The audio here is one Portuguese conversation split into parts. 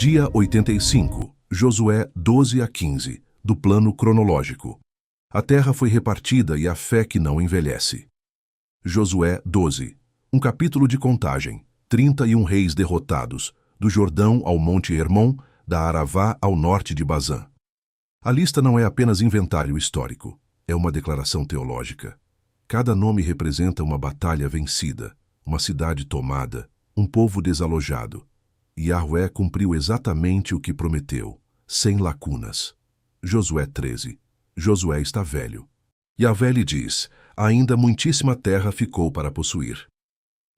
Dia 85, Josué 12-15, do plano cronológico. A terra foi repartida e a fé que não envelhece. Josué 12, um capítulo de contagem, 31 reis derrotados, do Jordão ao Monte Hermon, da Aravá ao norte de Bazã. A lista não é apenas inventário histórico, é uma declaração teológica. Cada nome representa uma batalha vencida, uma cidade tomada, um povo desalojado. Yahvé cumpriu exatamente o que prometeu, sem lacunas. Josué 13. Josué está velho. Yahvé lhe diz, ainda muitíssima terra ficou para possuir.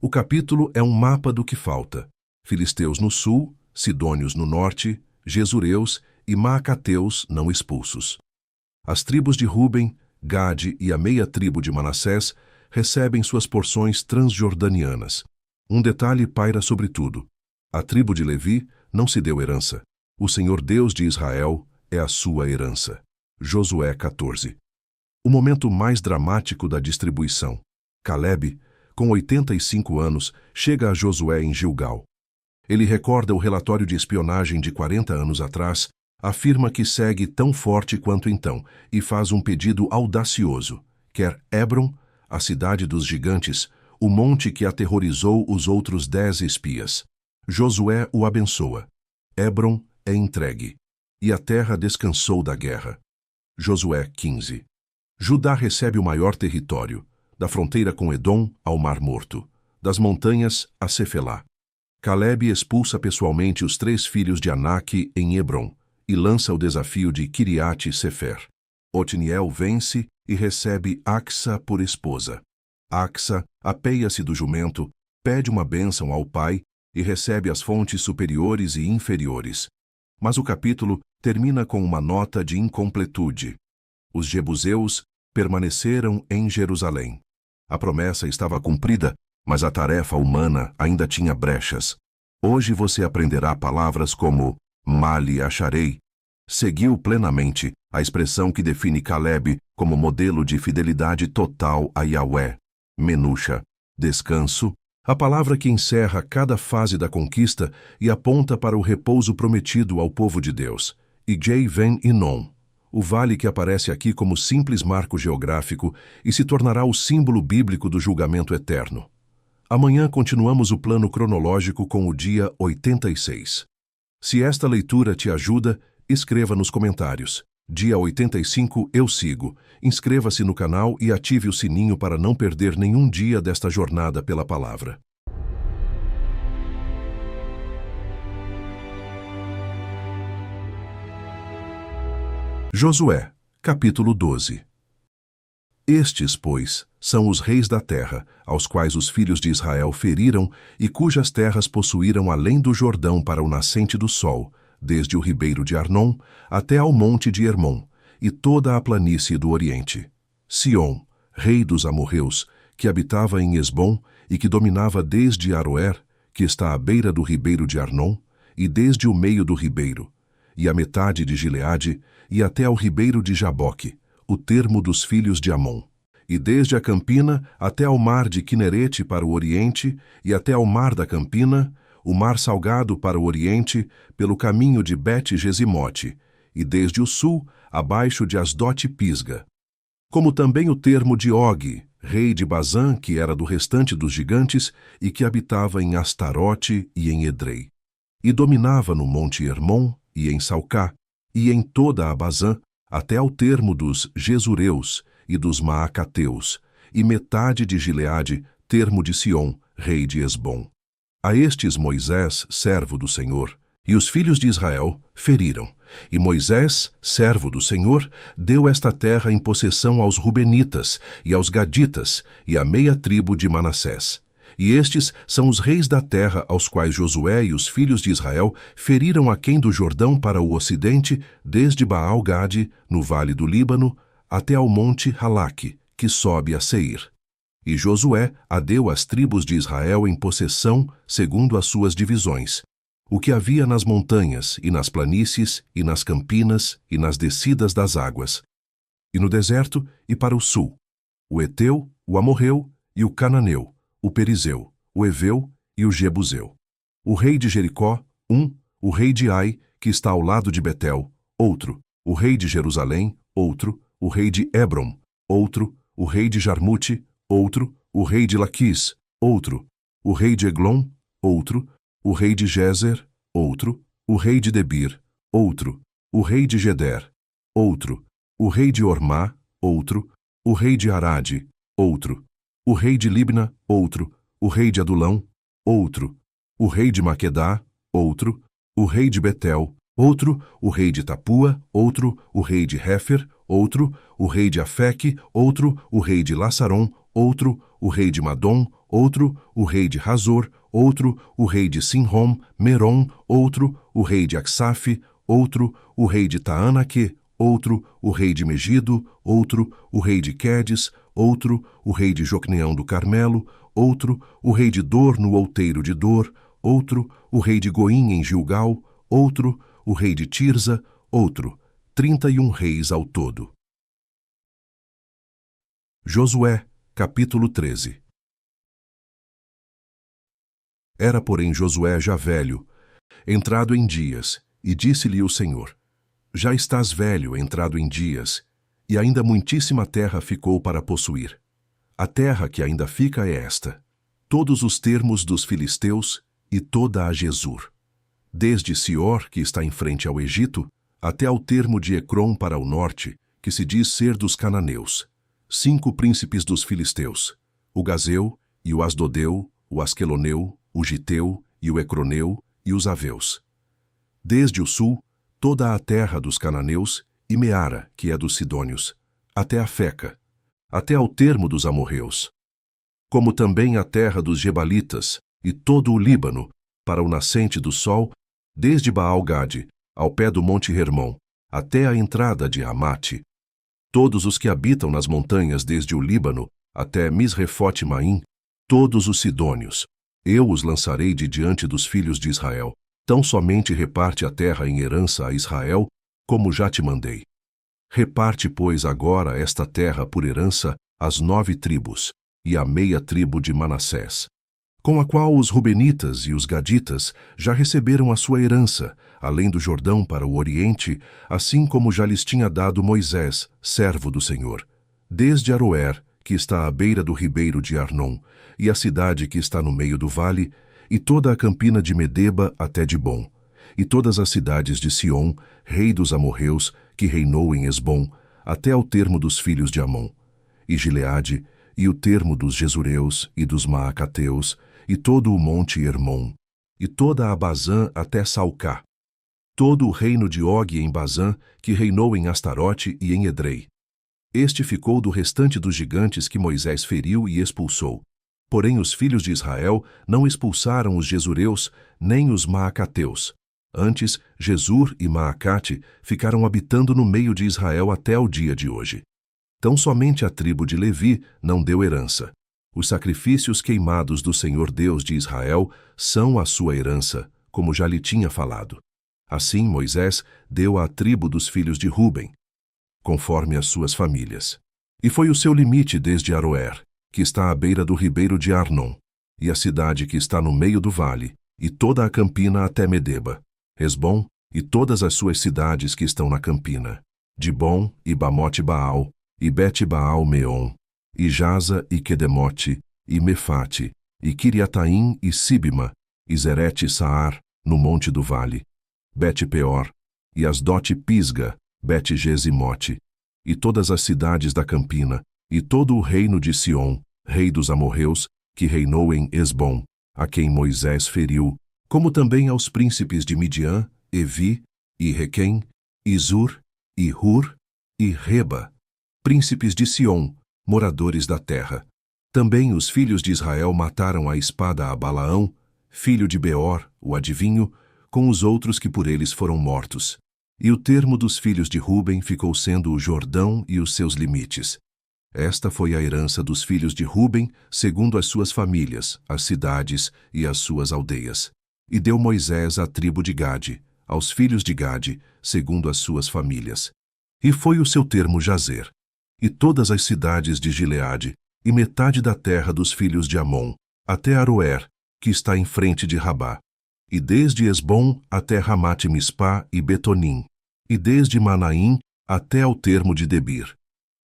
O capítulo é um mapa do que falta. Filisteus no sul, sidônios no norte, Gesureus e Maacateus não expulsos. As tribos de Ruben, Gade e a meia tribo de Manassés recebem suas porções transjordanianas. Um detalhe paira sobre tudo. A tribo de Levi não se deu herança. O Senhor Deus de Israel é a sua herança. Josué 14. O momento mais dramático da distribuição. Calebe, com 85 anos, chega a Josué em Gilgal. Ele recorda o relatório de espionagem de 40 anos atrás, afirma que segue tão forte quanto então e faz um pedido audacioso. Quer Hebron, a cidade dos gigantes, o monte que aterrorizou os outros 10 espias. Josué o abençoa. Hebron é entregue, e a terra descansou da guerra. Josué 15. Judá recebe o maior território, da fronteira com Edom ao Mar Morto, das montanhas a Cefelá. Calebe expulsa pessoalmente os 3 filhos de Anak em Hebron e lança o desafio de Kiriat Sefer. Otniel vence e recebe Axa por esposa. Axa apeia-se do jumento, pede uma bênção ao pai e recebe as fontes superiores e inferiores. Mas o capítulo termina com uma nota de incompletude. Os jebuseus permaneceram em Jerusalém. A promessa estava cumprida, mas a tarefa humana ainda tinha brechas. Hoje você aprenderá palavras como Mali acharei. Seguiu plenamente a expressão que define Calebe como modelo de fidelidade total a Yahvé. Menusha, descanso, a palavra que encerra cada fase da conquista e aponta para o repouso prometido ao povo de Deus. E Ven Inon, o vale que aparece aqui como simples marco geográfico e se tornará o símbolo bíblico do julgamento eterno. Amanhã continuamos o plano cronológico com o dia 86. Se esta leitura te ajuda, escreva nos comentários. Dia 85 eu sigo. Inscreva-se no canal e ative o sininho para não perder nenhum dia desta jornada pela palavra. Josué, capítulo 12. Estes, pois, são os reis da terra, aos quais os filhos de Israel feriram e cujas terras possuíram além do Jordão para o nascente do sol, desde o ribeiro de Arnon até ao monte de Hermon, e toda a planície do Oriente. Sion, rei dos amorreus, que habitava em Esbom e que dominava desde Aroer, que está à beira do ribeiro de Arnon, e desde o meio do ribeiro, e a metade de Gileade, e até ao ribeiro de Jaboque, o termo dos filhos de Amon, e desde a campina até ao mar de Quinerete para o oriente, e até ao mar da campina, o mar salgado para o oriente, pelo caminho de Bet-Gesimote, e desde o sul, abaixo de Asdote Pisga. Como também o termo de Og, rei de Bazã, que era do restante dos gigantes, e que habitava em Astarote e em Edrei. E dominava no monte Hermon, e em Salcá, e em toda a Bazã, até ao termo dos Gesureus e dos Maacateus, e metade de Gileade, termo de Sion, rei de Esbom. A estes Moisés, servo do Senhor, e os filhos de Israel feriram. E Moisés, servo do Senhor, deu esta terra em possessão aos Rubenitas, e aos Gaditas, e à meia tribo de Manassés. E estes são os reis da terra aos quais Josué e os filhos de Israel feriram aquém do Jordão para o ocidente, desde Baal-Gade, no vale do Líbano, até ao monte Halaque, que sobe a Seir. E Josué a deu às tribos de Israel em possessão, segundo as suas divisões, o que havia nas montanhas, e nas planícies, e nas campinas, e nas descidas das águas, e no deserto, e para o sul, o Eteu, o Amorreu, e o Cananeu, o Perizeu, o Eveu e o Jebuseu. O rei de Jericó, 1, o rei de Ai, que está ao lado de Betel, outro, o rei de Jerusalém, outro, o rei de Hebron, outro, o rei de Jarmute, outro, o rei de Laquis, outro, o rei de Eglon, outro, o rei de Gezer, outro, o rei de Debir, outro, o rei de Geder, outro, o rei de Ormá, outro, o rei de Arade, outro, o rei de Libna, outro, o rei de Adulão, outro, o rei de Maquedá, outro, o rei de Betel, outro, o rei de Tapua, outro, o rei de Hefer, outro, o rei de Afeque, outro, o rei de Lassaron, outro, o rei de Madom, outro, o rei de Razor, outro, o rei de Sinrom, Merom, outro, o rei de Aksaf, outro, o rei de Taanaque, outro, o rei de Megido, outro, o rei de Quedes, outro, o rei de Jocneão do Carmelo, outro, o rei de Dor no outeiro de Dor, outro, o rei de Goim em Gilgal, outro, o rei de Tirza, outro, 31 reis ao todo. Josué, capítulo 13. Era, porém, Josué já velho, entrado em dias, e disse-lhe o Senhor: Já estás velho, entrado em dias, e ainda muitíssima terra ficou para possuir. A terra que ainda fica é esta: todos os termos dos filisteus e toda a Jesur, desde Sior, que está em frente ao Egito, até ao termo de Ecrom para o norte, que se diz ser dos cananeus. 5 príncipes dos filisteus: o Gazeu, e o Asdodeu, o Asqueloneu, o Giteu, e o Ecroneu, e os Aveus. Desde o sul, toda a terra dos cananeus, e Meara, que é dos sidônios, até a Feca, até ao termo dos amorreus, como também a terra dos gebalitas, e todo o Líbano, para o nascente do sol, desde Baal-Gade, ao pé do monte Hermon, até a entrada de Amate. Todos os que habitam nas montanhas desde o Líbano até Misrefote-Maim, todos os sidônios, eu os lançarei de diante dos filhos de Israel. Tão somente reparte a terra em herança a Israel, como já te mandei. Reparte, pois, agora esta terra por herança às 9 tribos, e à meia tribo de Manassés, com a qual os Rubenitas e os Gaditas já receberam a sua herança, além do Jordão para o oriente, assim como já lhes tinha dado Moisés, servo do Senhor, desde Aroer, que está à beira do ribeiro de Arnon, e a cidade que está no meio do vale, e toda a campina de Medeba até Dibom, e todas as cidades de Sion, rei dos amorreus, que reinou em Esbom, até ao termo dos filhos de Amon, e Gileade, e o termo dos Jesureus e dos Maacateus, e todo o monte Hermon, e toda a Bazã até Salcá, todo o reino de Og em Bazã, que reinou em Astarote e em Edrei. Este ficou do restante dos gigantes que Moisés feriu e expulsou. Porém os filhos de Israel não expulsaram os Jesureus, nem os Maacateus. Antes, Jesur e Maacate ficaram habitando no meio de Israel até o dia de hoje. Tão somente a tribo de Levi não deu herança. Os sacrifícios queimados do Senhor Deus de Israel são a sua herança, como já lhe tinha falado. Assim Moisés deu à tribo dos filhos de Ruben, conforme as suas famílias. E foi o seu limite desde Aroer, que está à beira do ribeiro de Arnon, e a cidade que está no meio do vale, e toda a campina até Medeba, Esbom e todas as suas cidades que estão na campina, Dibom e Bamote-Baal, e Bet-Baal-Meon, e Jaza e Quedemote, e Mefate, e Kiriataim e Sibima, e Zerete-Saar, no monte do vale, Bet-Peor, e Asdote-Pisga, Bet-Gesimote, e todas as cidades da campina, e todo o reino de Sion, rei dos amorreus, que reinou em Esbom, a quem Moisés feriu, como também aos príncipes de Midian, Evi, e Requem, e Zur, e Hur, e Reba, príncipes de Sion, moradores da terra. Também os filhos de Israel mataram à espada a Balaão, filho de Beor, o adivinho, com os outros que por eles foram mortos. E o termo dos filhos de Ruben ficou sendo o Jordão e os seus limites. Esta foi a herança dos filhos de Ruben, segundo as suas famílias, as cidades e as suas aldeias. E deu Moisés à tribo de Gade, aos filhos de Gade, segundo as suas famílias. E foi o seu termo Jazer, e todas as cidades de Gileade, e metade da terra dos filhos de Amon, até Aroer, que está em frente de Rabá. e desde Esbom até Ramate-Mispá e Betonim, e desde Manaim até ao termo de Debir,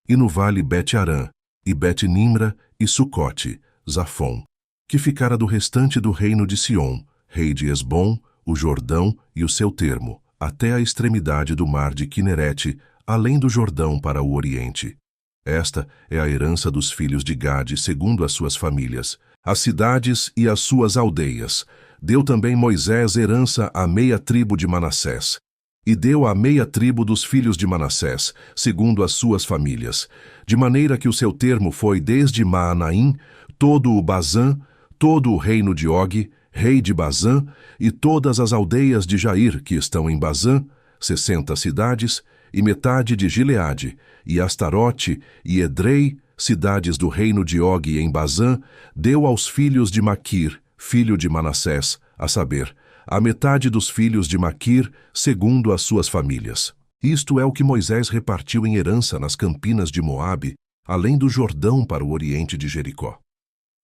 e no vale Bet-Arã, e Bet-Nimra, e Sucote, Zafon, que ficara do restante do reino de Sion, rei de Esbom, o Jordão e o seu termo, até a extremidade do mar de Quinerete, além do Jordão para o oriente. Esta é a herança dos filhos de Gade, segundo as suas famílias, as cidades e as suas aldeias. Deu também Moisés herança à meia tribo de Manassés, e deu à meia tribo dos filhos de Manassés, segundo as suas famílias, de maneira que o seu termo foi desde Maanaim, todo o Bazã, todo o reino de Og, rei de Bazã, e todas as aldeias de Jair que estão em Bazã, 60 cidades, e metade de Gileade, e Astarote, e Edrei, cidades do reino de Og em Bazã, deu aos filhos de Maquir, filho de Manassés, a saber, a metade dos filhos de Maquir, segundo as suas famílias. Isto é o que Moisés repartiu em herança nas campinas de Moabe, além do Jordão para o oriente de Jericó.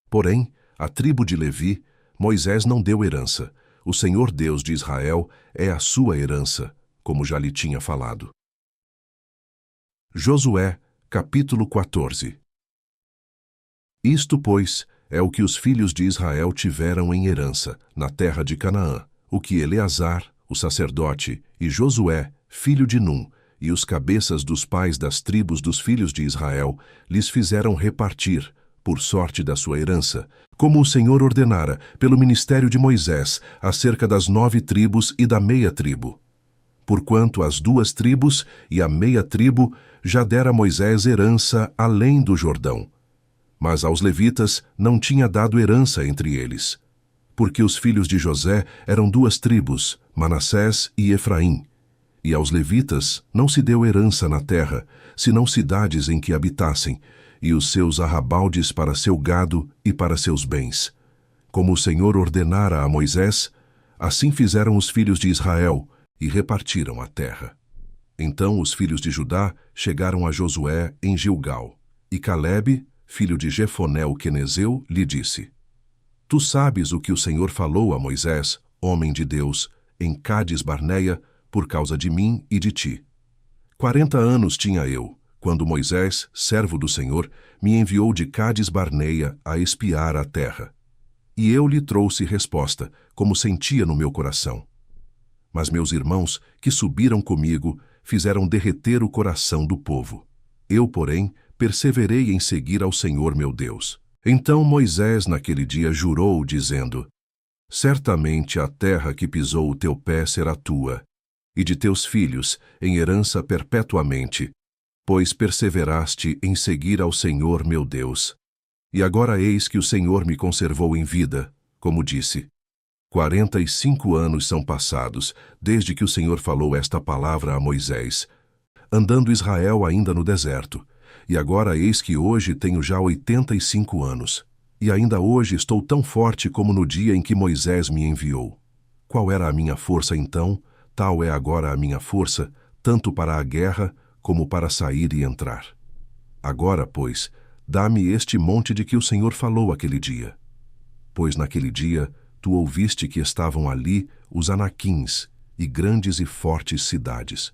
Porém, a tribo de Levi, Moisés não deu herança. O Senhor Deus de Israel é a sua herança, como já lhe tinha falado. Josué, capítulo 14. Isto, pois, é o que os filhos de Israel tiveram em herança, na terra de Canaã, o que Eleazar, o sacerdote, e Josué, filho de Num, e os cabeças dos pais das tribos dos filhos de Israel, lhes fizeram repartir, por sorte da sua herança, como o Senhor ordenara, pelo ministério de Moisés, acerca das 9 tribos e da meia tribo. Porquanto as 2 tribos e a meia tribo já dera Moisés herança além do Jordão. Mas aos levitas não tinha dado herança entre eles, porque os filhos de José eram 2 tribos, Manassés e Efraim, e aos levitas não se deu herança na terra, senão cidades em que habitassem, e os seus arrabaldes para seu gado e para seus bens. Como o Senhor ordenara a Moisés, assim fizeram os filhos de Israel, e repartiram a terra. Então os filhos de Judá chegaram a Josué em Gilgal, e Calebe, filho de Jefoné o quenezeu, lhe disse: Tu sabes o que o Senhor falou a Moisés, homem de Deus, em Cades-Barneia, por causa de mim e de ti. 40 anos tinha eu, quando Moisés, servo do Senhor, me enviou de Cades-Barneia a espiar a terra. E eu lhe trouxe resposta, como sentia no meu coração. Mas meus irmãos, que subiram comigo, fizeram derreter o coração do povo. Eu, porém, perseverei em seguir ao Senhor meu Deus. Então Moisés naquele dia jurou, dizendo: Certamente a terra que pisou o teu pé será tua, e de teus filhos, em herança perpetuamente, pois perseveraste em seguir ao Senhor meu Deus. E agora eis que o Senhor me conservou em vida, como disse. 45 anos são passados, desde que o Senhor falou esta palavra a Moisés, andando Israel ainda no deserto. E agora eis que hoje tenho já 85 anos, e ainda hoje estou tão forte como no dia em que Moisés me enviou. Qual era a minha força então, tal é agora a minha força, tanto para a guerra como para sair e entrar. Agora, pois, dá-me este monte de que o Senhor falou aquele dia. Pois naquele dia tu ouviste que estavam ali os Anaquins e grandes e fortes cidades.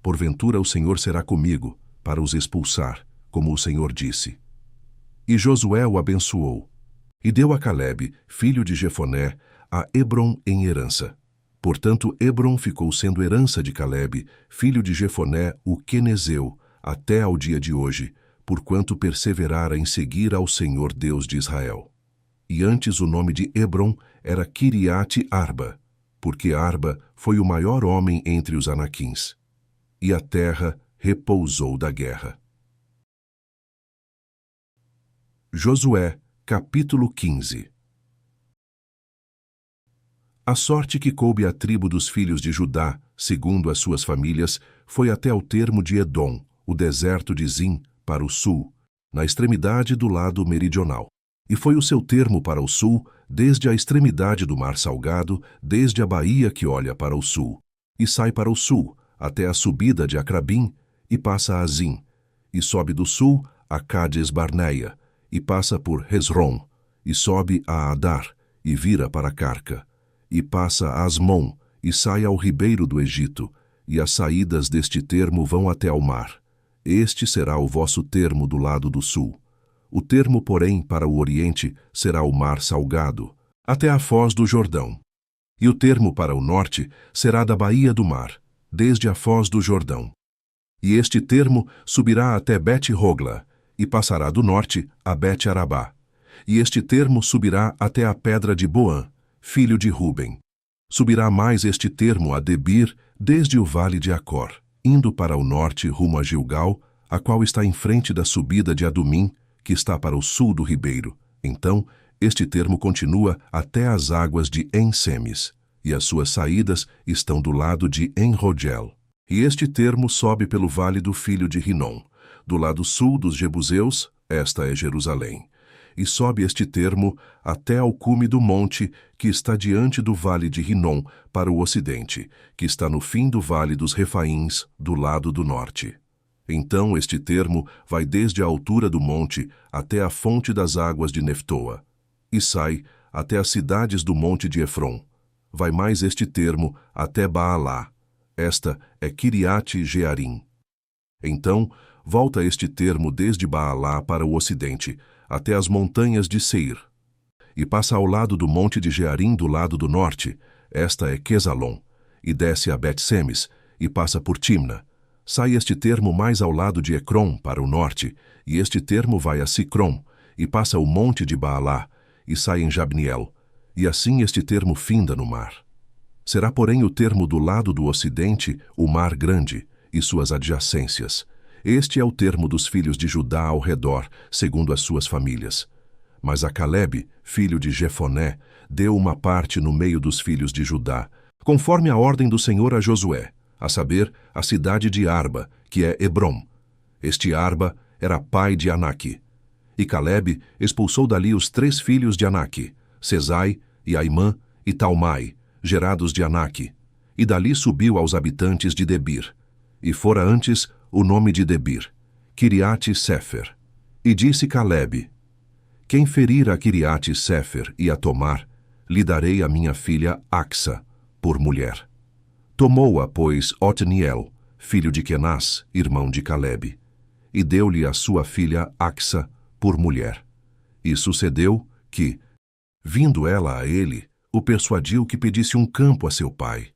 Porventura o Senhor será comigo, para os expulsar, como o Senhor disse. E Josué o abençoou, e deu a Calebe, filho de Jefoné, a Hebrom em herança. Portanto, Hebrom ficou sendo herança de Calebe, filho de Jefoné, o quenezeu, até ao dia de hoje, porquanto perseverara em seguir ao Senhor Deus de Israel. E antes o nome de Hebrom era Quiriate-Arba, porque Arba foi o maior homem entre os Anaquins. E a terra repousou da guerra. Josué, capítulo 15. A sorte que coube à tribo dos filhos de Judá, segundo as suas famílias, foi até ao termo de Edom, o deserto de Zim, para o sul, na extremidade do lado meridional. E foi o seu termo para o sul, desde a extremidade do Mar Salgado, desde a baía que olha para o sul, e sai para o sul, até a subida de Acrabim, e passa a Zim, e sobe do sul a Cades-Barneia, e passa por Hesron, e sobe a Adar, e vira para Carca, e passa a Asmon, e sai ao ribeiro do Egito, e as saídas deste termo vão até ao mar. Este será o vosso termo do lado do sul. O termo, porém, para o oriente será o mar salgado, até a foz do Jordão. E o termo para o norte será da baía do mar, desde a foz do Jordão. E este termo subirá até Bet-Hogla, e passará do norte a Bet-Arabá. E este termo subirá até a pedra de Boã, filho de Ruben. Subirá mais este termo a Debir, desde o vale de Acor, indo para o norte rumo a Gilgal, a qual está em frente da subida de Adumim, que está para o sul do ribeiro. Então, este termo continua até as águas de En-Semes, e as suas saídas estão do lado de En-Rogel. E este termo sobe pelo vale do filho de Rinom, do lado sul dos Jebuseus, esta é Jerusalém. E sobe este termo até ao cume do monte que está diante do vale de Rinom para o ocidente, que está no fim do vale dos Refaíns, do lado do norte. Então este termo vai desde a altura do monte até a fonte das águas de Neftoa, e sai até as cidades do monte de Efron. Vai mais este termo até Baalá, esta é Kiriat-Jearim. Então volta este termo desde Baalá para o ocidente, até as montanhas de Seir, e passa ao lado do monte de Jearim do lado do norte, esta é Quesalon, e desce a Bet-Semes, e passa por Timna. Sai este termo mais ao lado de Ecrom, para o norte, e este termo vai a Sicrom, e passa o monte de Baalá, e sai em Jabniel, e assim este termo finda no mar. Será, porém, o termo do lado do ocidente, o mar grande, e suas adjacências. Este é o termo dos filhos de Judá ao redor, segundo as suas famílias. Mas a Calebe, filho de Jefoné, deu uma parte no meio dos filhos de Judá, conforme a ordem do Senhor a Josué, a saber, a cidade de Arba, que é Hebrom. Este Arba era pai de Anaque. E Calebe expulsou dali os 3 filhos de Anaque, Sesai, e Aimã, e Talmai, gerados de Anaque, e dali subiu aos habitantes de Debir. E fora antes o nome de Debir, Kiriat-Sefer. E disse Calebe: quem ferir a Kiriat-Sefer e a tomar, lhe darei a minha filha Axa, por mulher. Tomou-a, pois, Otniel, filho de Kenaz, irmão de Calebe, e deu-lhe a sua filha Axa por mulher. E sucedeu que, vindo ela a ele, o persuadiu que pedisse um campo a seu pai.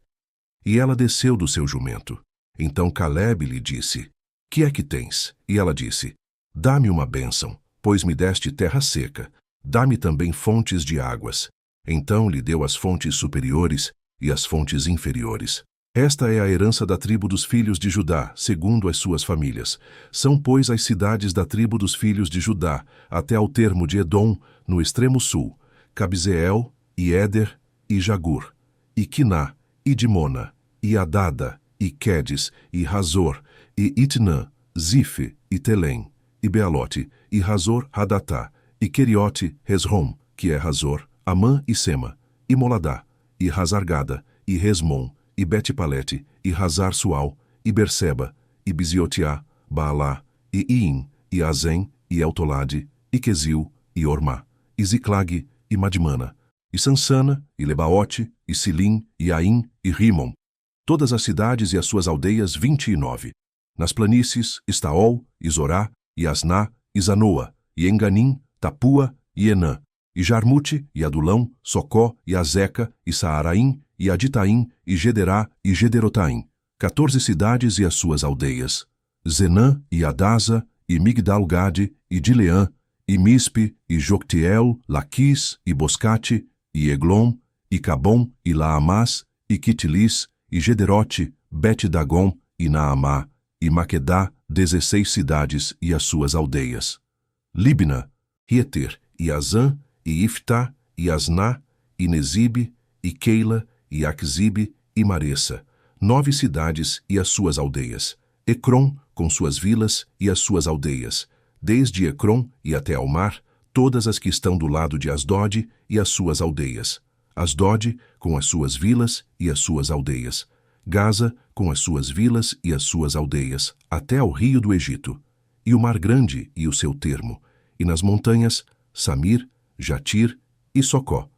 E ela desceu do seu jumento. Então Calebe lhe disse: que é que tens? E ela disse: dá-me uma bênção, pois me deste terra seca. Dá-me também fontes de águas. Então lhe deu as fontes superiores e as fontes inferiores. Esta é a herança da tribo dos filhos de Judá, segundo as suas famílias. São, pois, as cidades da tribo dos filhos de Judá, até ao termo de Edom, no extremo sul, Cabzeel, e Éder, e Jagur, e Quiná, e Dimona, e Adada, e Quedes, e Razor, e Itnã, Zife, e Telém, e Bealote, e Razor Hadatá, e Queriote Resrom, que é Razor, Amã e Sema, e Moladá, e Razargada, e Resmon, e Bet-Palete, e Razar-Sual, e Berseba, e Biziotiá, Baalá, e Iim, e Azem, e Eltolade, e Quesil, e Ormá, e Ziclag, e Madmana, e Sansana, e Lebaote, e Silim, e Aim, e Rimon. Todas as cidades e as suas aldeias 29. Nas planícies, Estaol, e Zorá, e Asná, e Zanoa, e Enganim, Tapua, e Enã, e Jarmute, e Adulão, Socó, e Azeca, e Saaraim, e Aditaim, e Gederá, e Gederotaim. 14 cidades e as suas aldeias. Zenã, e Adasa, e Migdal-Gade, e Dileã, e Mispe, e Joctiel, Laquis, e Boscate, e Eglon, e Cabom, e Laamás, e Quitilis, e Gederote, Bet-Dagom, e Naamá, e Maquedá, 16 cidades e as suas aldeias. Libna, Rieter, e Azã, e Iftá, e Asná, e Nezibe, e Keila, e Aquzibe, e Maressa, 9 cidades e as suas aldeias. Ecrom, com suas vilas e as suas aldeias, desde Ecrom e até ao mar, todas as que estão do lado de Asdod e as suas aldeias. Asdod, com as suas vilas e as suas aldeias. Gaza, com as suas vilas e as suas aldeias, até ao rio do Egito. E o mar grande e o seu termo. E nas montanhas, Samir, Jatir e Socó.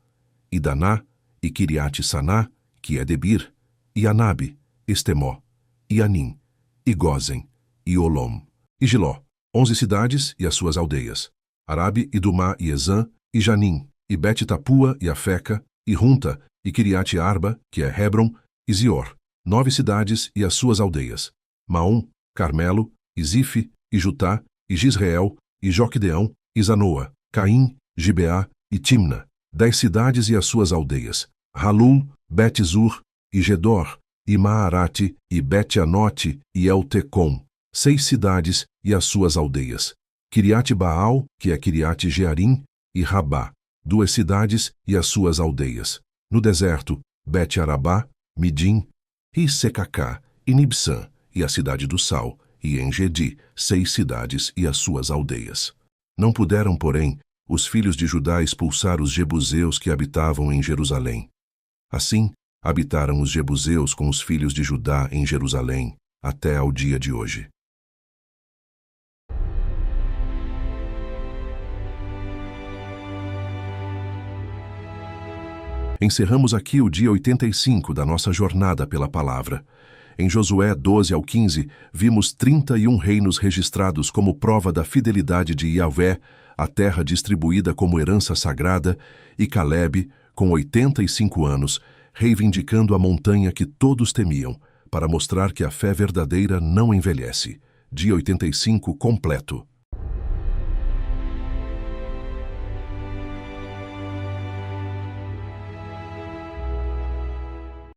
E Daná, e Quiriate-Saná, que é Debir, e Anabe, Estemó, e Anim, e Gósen, e Olom, e Giló, 11 cidades e as suas aldeias, Arabe, e Dumá, e Ezã, e Janim, e Bet-Tapua, e Afeca, e Runta, e Quiriate-Arba, que é Hebron, e Zior, 9 cidades e as suas aldeias, Maom, Carmelo, e Zife, e Jutá, e Gisreel, e Joquedeão, e Zanoa, Caim, Gibeá, e Timna, 10 cidades e as suas aldeias, Halul, Bet-Zur, e Gedor, e Maarate, e Bet-Anote, e Eltecom, 6 cidades e as suas aldeias, Quiriate-Baal, que é Quiriate-Jearim, e Rabá, 2 cidades e as suas aldeias, no deserto, Bet-Arabá, Midim, e Secacá, e Nibsã, e a cidade do Sal, e Engedi, 6 cidades e as suas aldeias. Não puderam, porém, os filhos de Judá expulsar os jebuseus que habitavam em Jerusalém. Assim, habitaram os jebuseus com os filhos de Judá em Jerusalém, até ao dia de hoje. Encerramos aqui o dia 85 da nossa jornada pela palavra. Em Josué 12 ao 15, vimos 31 reinos registrados como prova da fidelidade de Yahvé, a terra distribuída como herança sagrada, e Calebe, com 85 anos, reivindicando a montanha que todos temiam, para mostrar que a fé verdadeira não envelhece. Dia 85 completo.